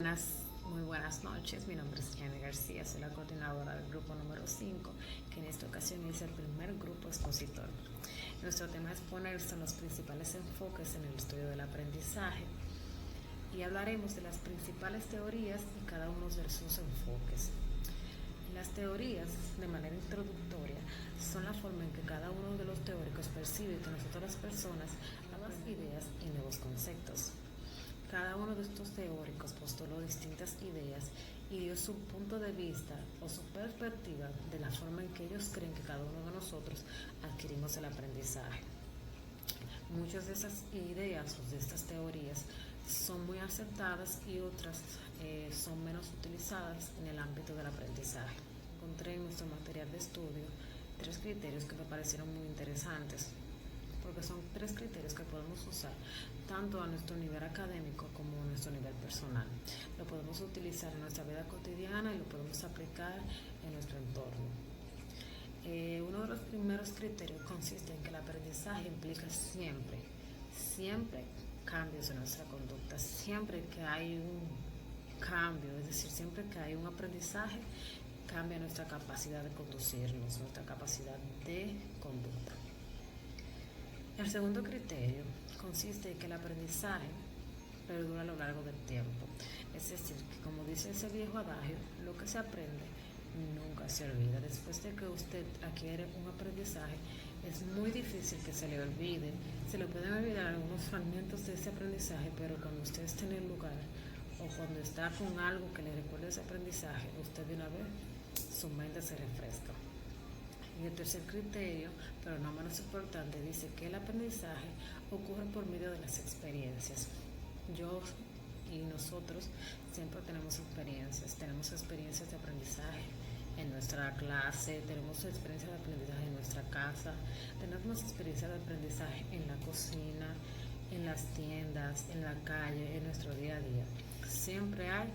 Muy buenas noches, mi nombre es Jenny García, soy la coordinadora del grupo número 5, que en esta ocasión es el primer grupo expositor. Nuestro tema es ponerse en los principales enfoques en el estudio del aprendizaje y hablaremos de las principales teorías y cada uno de sus enfoques. Las teorías, de manera introductoria, son la forma en que cada uno de los teóricos percibe que nosotros las personas nuevas ideas y nuevos conceptos. Cada uno de estos teóricos postuló distintas ideas y dio su punto de vista o su perspectiva de la forma en que ellos creen que cada uno de nosotros adquirimos el aprendizaje. Muchas de esas ideas o de estas teorías son muy aceptadas y otras son menos utilizadas en el ámbito del aprendizaje. Encontré en nuestro material de estudio 3 criterios que me parecieron muy interesantes, porque son 3 criterios que podemos usar tanto a nuestro nivel académico como a nuestro nivel personal. Lo podemos utilizar en nuestra vida cotidiana y lo podemos aplicar en nuestro entorno. Uno de los primeros criterios consiste en que el aprendizaje implica siempre cambios en nuestra conducta. Siempre que hay un cambio, es decir, siempre que hay un aprendizaje, cambia nuestra capacidad de conducirnos, nuestra capacidad de conducta. El segundo criterio consiste en que el aprendizaje perdura a lo largo del tiempo. Es decir, que como dice ese viejo adagio, lo que se aprende nunca se olvida. Después de que usted adquiere un aprendizaje, es muy difícil que se le olvide. Se le pueden olvidar algunos fragmentos de ese aprendizaje, pero cuando usted esté en el lugar o cuando está con algo que le recuerde ese aprendizaje, usted de una vez su mente se refresca. Y el tercer criterio, pero no menos importante, dice que el aprendizaje ocurre por medio de las experiencias. Yo y nosotros siempre tenemos experiencias de aprendizaje en nuestra clase, tenemos experiencias de aprendizaje en nuestra casa, tenemos experiencias de aprendizaje en la cocina, en las tiendas, en la calle, en nuestro día a día. Siempre hay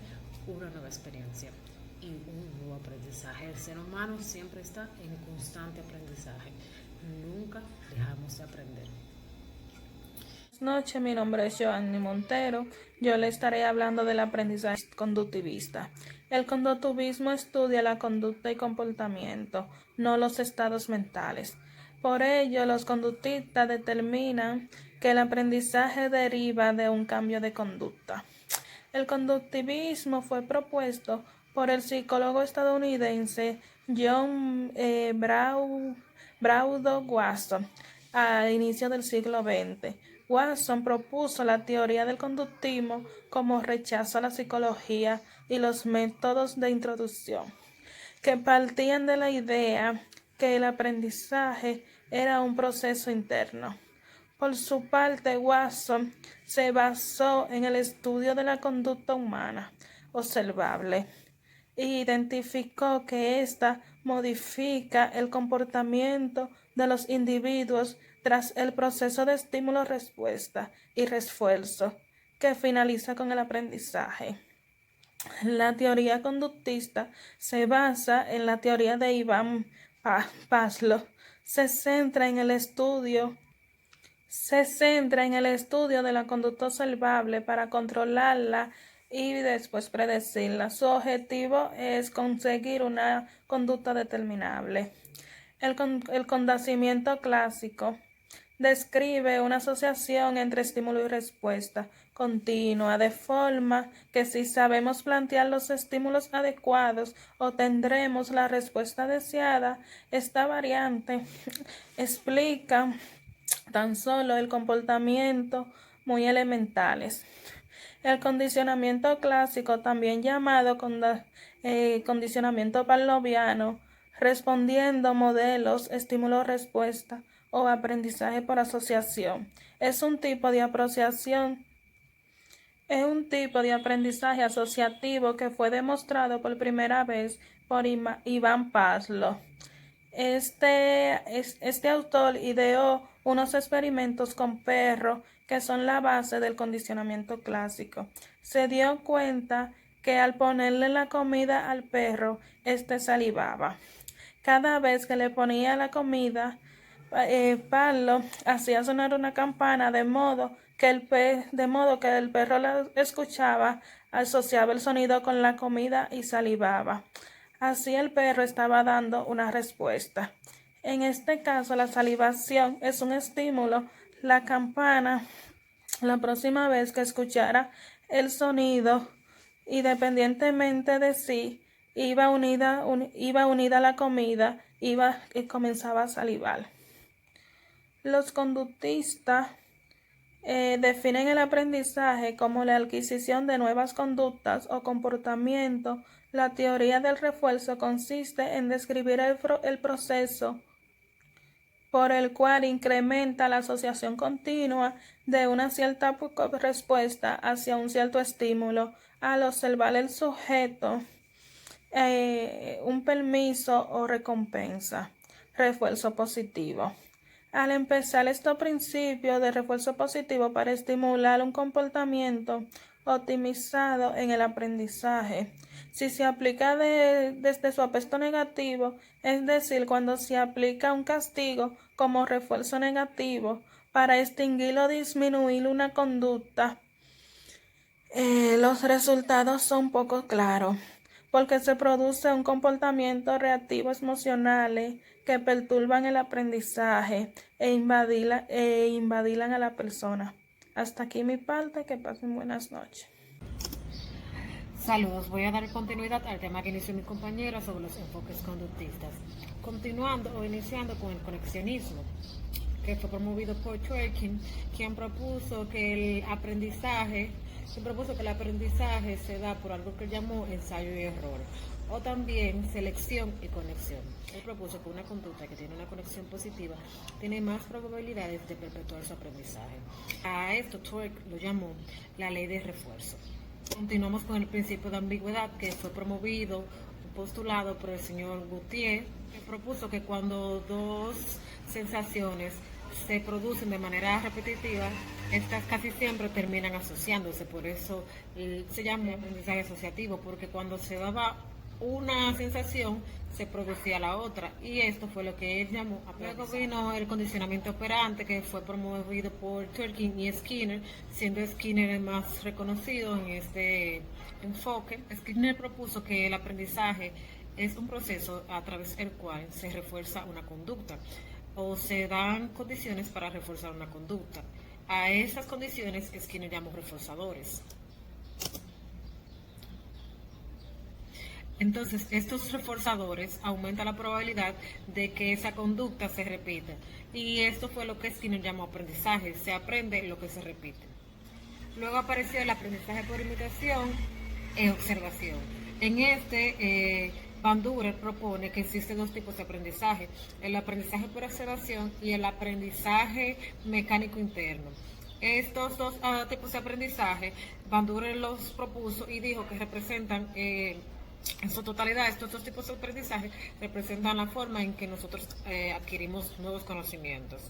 una nueva experiencia y un nuevo aprendizaje. El ser humano siempre está en constante aprendizaje. Nunca dejamos de aprender. Buenas noches, mi nombre es Joanny Montero. Yo le estaré hablando del aprendizaje conductivista. El conductivismo estudia la conducta y comportamiento, no los estados mentales. Por ello, los conductistas determinan que el aprendizaje deriva de un cambio de conducta. El conductivismo fue propuesto por el psicólogo estadounidense John Bradshaw Watson a inicio del siglo XX. Watson propuso la teoría del conductismo como rechazo a la psicología y los métodos de introducción, que partían de la idea que el aprendizaje era un proceso interno. Por su parte, Watson se basó en el estudio de la conducta humana observable e identificó que ésta modifica el comportamiento de los individuos tras el proceso de estímulo-respuesta y refuerzo, que finaliza con el aprendizaje. La teoría conductista se basa en la teoría de Ivan Pavlov. Se centra en el estudio de la conducta observable para controlarla y después predecirla. Su objetivo es conseguir una conducta determinable. El condicionamiento clásico describe una asociación entre estímulo y respuesta continua, de forma que si sabemos plantear los estímulos adecuados, obtendremos la respuesta deseada. Esta variante explica tan solo el comportamiento muy elementales. El condicionamiento clásico, también llamado condicionamiento pavloviano, respondiendo modelos, estímulo-respuesta o aprendizaje por asociación, es un tipo de aprendizaje asociativo que fue demostrado por primera vez por Ivan Pavlov. Este autor ideó unos experimentos con perros que son la base del condicionamiento clásico. Se dio cuenta que al ponerle la comida al perro, este salivaba. Cada vez que le ponía la comida, Pablo hacía sonar una campana, de modo de modo que el perro la escuchaba, asociaba el sonido con la comida y salivaba. Así el perro estaba dando una respuesta. En este caso, la salivación es un estímulo. La campana, la próxima vez que escuchara el sonido, independientemente de sí, iba unida a la comida, y comenzaba a salivar. Los conductistas definen el aprendizaje como la adquisición de nuevas conductas o comportamientos. La teoría del refuerzo consiste en describir el proceso por el cual incrementa la asociación continua de una cierta respuesta hacia un cierto estímulo al observar el sujeto un permiso o recompensa. Refuerzo positivo. Al empezar estos principios de refuerzo positivo para estimular un comportamiento optimizado en el aprendizaje, si se aplica desde su aspecto negativo, es decir, cuando se aplica un castigo como refuerzo negativo para extinguir o disminuir una conducta, los resultados son poco claros, porque se produce un comportamiento reactivos emocionales que perturban el aprendizaje e invadirán a la persona. Hasta aquí mi parte, que pasen buenas noches. Saludos, voy a dar continuidad al tema que inició mi compañera sobre los enfoques conductistas. Continuando o iniciando con el conexionismo, que fue promovido por Twerking, quien propuso que el aprendizaje se da por algo que llamó ensayo y error, o también selección y conexión. Él propuso que una conducta que tiene una conexión positiva tiene más probabilidades de perpetuar su aprendizaje. A esto Twerk lo llamó la ley de refuerzo. Continuamos con el principio de ambigüedad, que fue postulado por el señor Gautier, que propuso que cuando dos sensaciones se producen de manera repetitiva, estas casi siempre terminan asociándose. Por eso se llama aprendizaje asociativo, porque cuando se daba una sensación se producía la otra, y esto fue lo que él llamó aprendizaje. Luego vino el condicionamiento operante, que fue promovido por Twerking y Skinner, siendo Skinner el más reconocido en este enfoque. Skinner propuso que el aprendizaje es un proceso a través del cual se refuerza una conducta, o se dan condiciones para reforzar una conducta. A esas condiciones Skinner llamó reforzadores. Entonces, estos reforzadores aumentan la probabilidad de que esa conducta se repita. Y esto fue lo que Skinner llamó aprendizaje. Se aprende lo que se repite. Luego apareció el aprendizaje por imitación e observación. En este, Bandura propone que existen dos tipos de aprendizaje: el aprendizaje por observación y el aprendizaje mecánico interno. Estos dos tipos de aprendizaje, Bandura los propuso y dijo que representan, en su totalidad, estos dos tipos de aprendizaje representan la forma en que nosotros adquirimos nuevos conocimientos.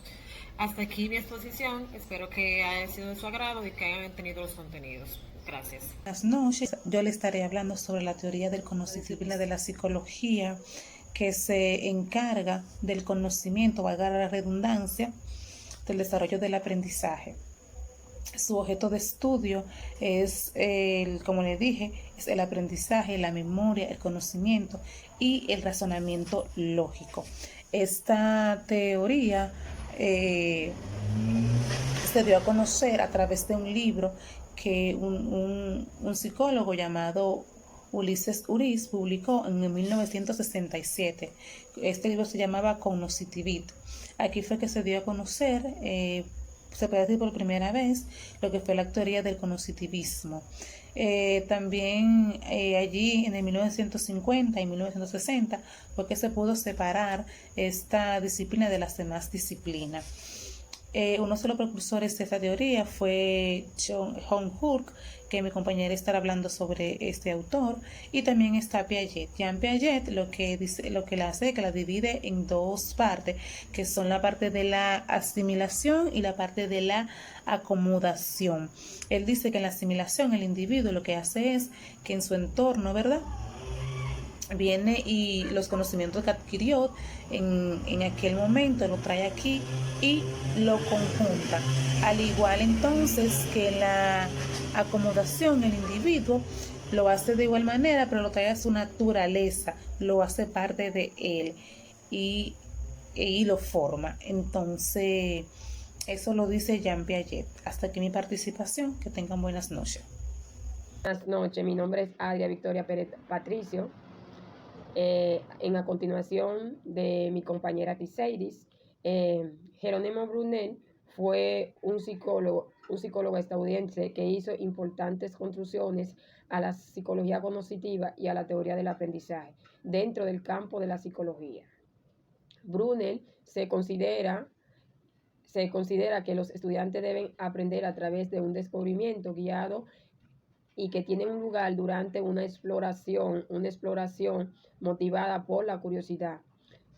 Hasta aquí mi exposición, espero que haya sido de su agrado y que hayan entendido los contenidos. Gracias. Buenas noches, yo le estaré hablando sobre la teoría del conocimiento de la psicología, que se encarga del conocimiento, valga la redundancia, del desarrollo del aprendizaje. Su objeto de estudio es, como le dije, es el aprendizaje, la memoria, el conocimiento y el razonamiento lógico. Esta teoría se dio a conocer a través de un libro que un psicólogo llamado Ulises Uriz publicó en 1967. Este libro se llamaba Cognoscitivit. Aquí fue que se dio a conocer, se puede decir por primera vez, lo que fue la teoría del cognitivismo. También allí en el 1950 y 1960 fue que se pudo separar esta disciplina de las demás disciplinas. Uno de los precursores de esta teoría fue John Hurk, que mi compañera estará hablando sobre este autor, y también está Piaget. Jean Piaget lo que la hace es que la divide en dos partes, que son la parte de la asimilación y la parte de la acomodación. Él dice que en la asimilación el individuo lo que hace es que en su entorno, ¿verdad?, viene y los conocimientos que adquirió en aquel momento lo trae aquí y lo conjunta. Al igual entonces que la acomodación, el individuo lo hace de igual manera, pero lo trae a su naturaleza, lo hace parte de él y lo forma. Entonces, eso lo dice Jean Piaget. Hasta aquí mi participación. Que tengan buenas noches. Buenas noches, mi nombre es Adria Victoria Pérez Patricio. A continuación de mi compañera Tiseiris, Jerónimo Brunel fue un psicólogo estadounidense que hizo importantes contribuciones a la psicología cognitiva y a la teoría del aprendizaje dentro del campo de la psicología. Brunel se considera que los estudiantes deben aprender a través de un descubrimiento guiado y que tienen un lugar durante una exploración motivada por la curiosidad.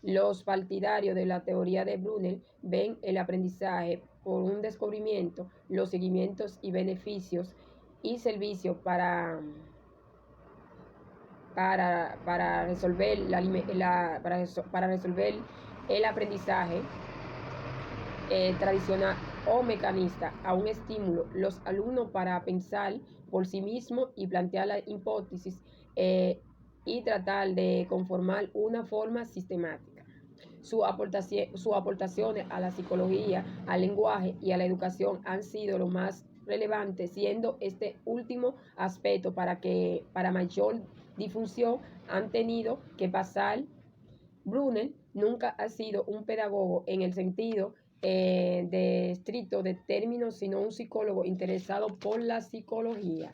Los partidarios de la teoría de Brunel ven el aprendizaje por un descubrimiento, los seguimientos y beneficios y servicios para resolver el aprendizaje tradicional o mecanista a un estímulo los alumnos para pensar por sí mismos y plantear la hipótesis y tratar de conformar una forma sistemática. Sus aportaciones a la psicología, al lenguaje y a la educación han sido lo más relevante, siendo este último aspecto para mayor difusión han tenido que pasar. Brunel nunca ha sido un pedagogo en el sentido de estricto de términos, sino un psicólogo interesado por la psicología.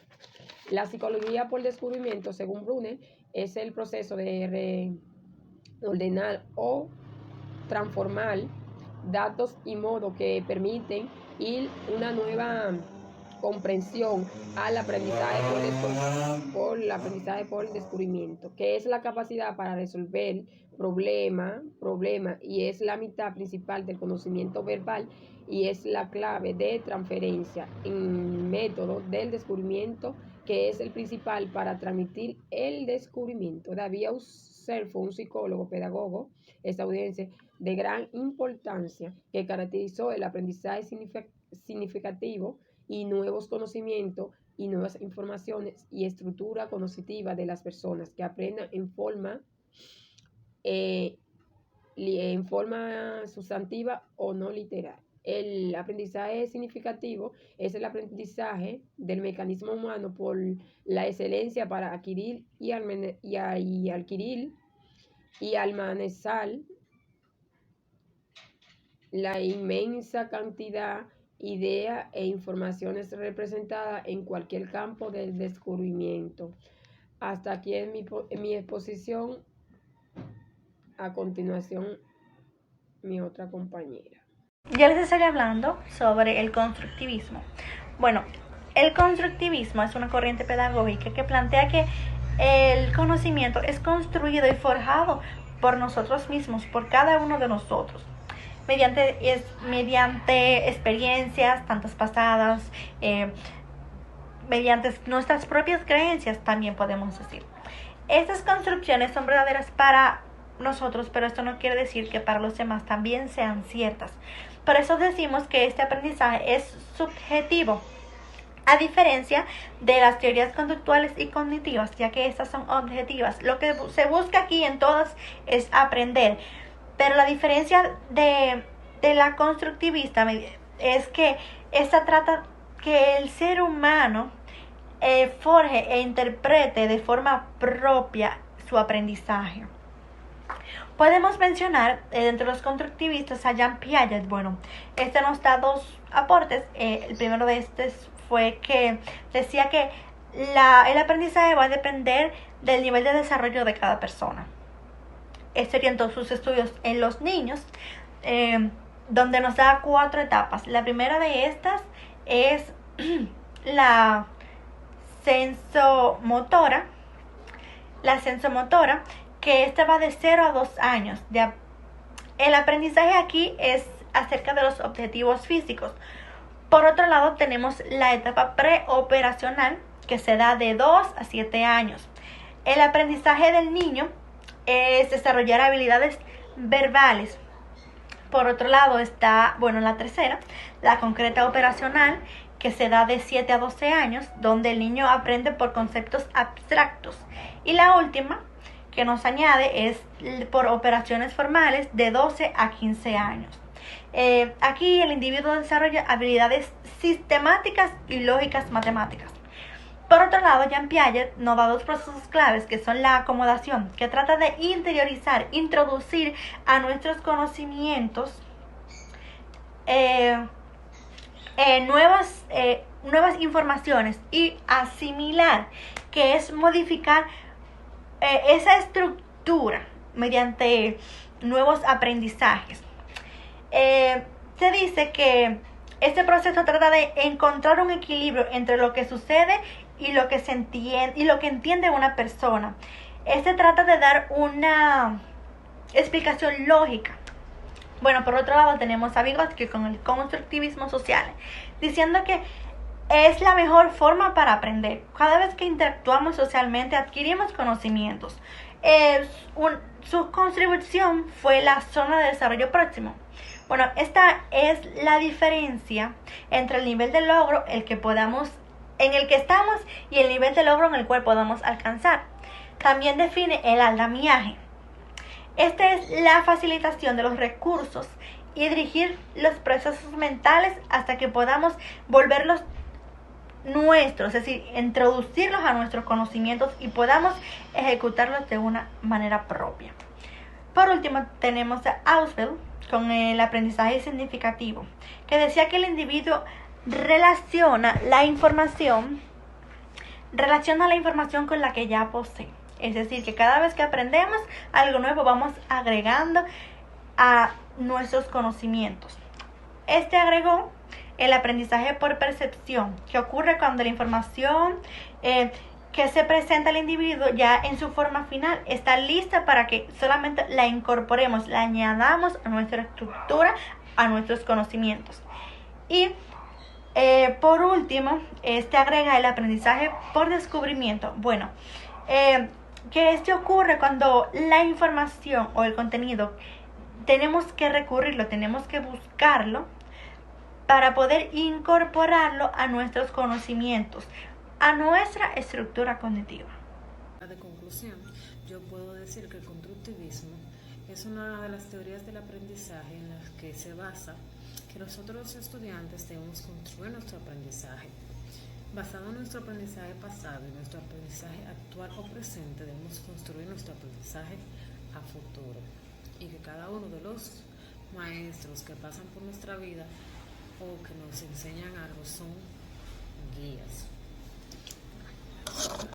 La psicología por descubrimiento, según Brunel, es el proceso de reordenar o transformar datos y modo que permiten ir una nueva comprensión al aprendizaje por descubrimiento, que es la capacidad para resolver problema y es la mitad principal del conocimiento verbal y es la clave de transferencia en método del descubrimiento, que es el principal para transmitir el descubrimiento. David Husserl fue un psicólogo pedagogo estadounidense de gran importancia que caracterizó el aprendizaje significativo y nuevos conocimientos y nuevas informaciones y estructura cognitiva de las personas que aprendan en forma sustantiva o no literal. El aprendizaje significativo es el aprendizaje del mecanismo humano por la excelencia para adquirir y almacenar la inmensa cantidad ideas e informaciones representadas en cualquier campo del descubrimiento. Hasta aquí en mi exposición. A continuación, mi otra compañera. Ya les estaré hablando sobre el constructivismo. Bueno, el constructivismo es una corriente pedagógica que plantea que el conocimiento es construido y forjado por nosotros mismos, por cada uno de nosotros, mediante experiencias, tantas pasadas, mediante nuestras propias creencias, también podemos decir. Estas construcciones son verdaderas para nosotros, pero esto no quiere decir que para los demás también sean ciertas. Por eso decimos que este aprendizaje es subjetivo, a diferencia de las teorías conductuales y cognitivas, ya que estas son objetivas. Lo que se busca aquí en todas es aprender, pero la diferencia de la constructivista es que esta trata que el ser humano forje e interprete de forma propia su aprendizaje. Podemos mencionar dentro de los constructivistas a Jean Piaget. Bueno, este nos da dos aportes. El primero de estos fue que decía que el aprendizaje va a depender del nivel de desarrollo de cada persona. Este orientó sus estudios en los niños, donde nos da 4 etapas. La primera de estas es la sensomotora. Que esta va de 0 a 2 años. El aprendizaje aquí es acerca de los objetivos físicos. Por otro lado, tenemos la etapa preoperacional, que se da de 2 a 7 años. El aprendizaje del niño es desarrollar habilidades verbales. Por otro lado está, la tercera, la concreta operacional, que se da de 7 a 12 años, donde el niño aprende por conceptos abstractos. Y la última que nos añade es por operaciones formales de 12 a 15 años. Aquí el individuo desarrolla habilidades sistemáticas y lógicas matemáticas. Por otro lado, Jean Piaget nos da dos procesos claves, que son la acomodación, que trata de interiorizar, introducir a nuestros conocimientos nuevas informaciones, y asimilar, que es modificar esa estructura mediante nuevos aprendizajes. Se dice que este proceso trata de encontrar un equilibrio entre lo que sucede y lo que se entiende y lo que entiende una persona. Este trata de dar una explicación lógica. Por otro lado tenemos a Vygotsky con el constructivismo social, diciendo que es la mejor forma para aprender. Cada vez que interactuamos socialmente adquirimos conocimientos. Su contribución fue la zona de desarrollo próximo. Esta es la diferencia entre el nivel de logro en el que estamos y el nivel de logro en el cual podamos alcanzar. También define el andamiaje. Esta es la facilitación de los recursos y dirigir los procesos mentales hasta que podamos volverlos nuestros, es decir, introducirlos a nuestros conocimientos y podamos ejecutarlos de una manera propia. Por último, tenemos a Ausubel con el aprendizaje significativo, que decía que el individuo relaciona la información con la que ya posee. Es decir, que cada vez que aprendemos algo nuevo vamos agregando a nuestros conocimientos. Este agregó el aprendizaje por percepción, que ocurre cuando la información que se presenta al individuo ya en su forma final está lista para que solamente la incorporemos, la añadamos a nuestra estructura, a nuestros conocimientos. Y por último, este agrega el aprendizaje por descubrimiento. Que este ocurre cuando la información o el contenido tenemos que recurrirlo, tenemos que buscarlo para poder incorporarlo a nuestros conocimientos, a nuestra estructura cognitiva. De conclusión, yo puedo decir que el constructivismo es una de las teorías del aprendizaje en las que se basa que nosotros los estudiantes debemos construir nuestro aprendizaje. Basado en nuestro aprendizaje pasado y nuestro aprendizaje actual o presente, debemos construir nuestro aprendizaje a futuro. Y que cada uno de los maestros que pasan por nuestra vida o que nos enseñan algo son guías.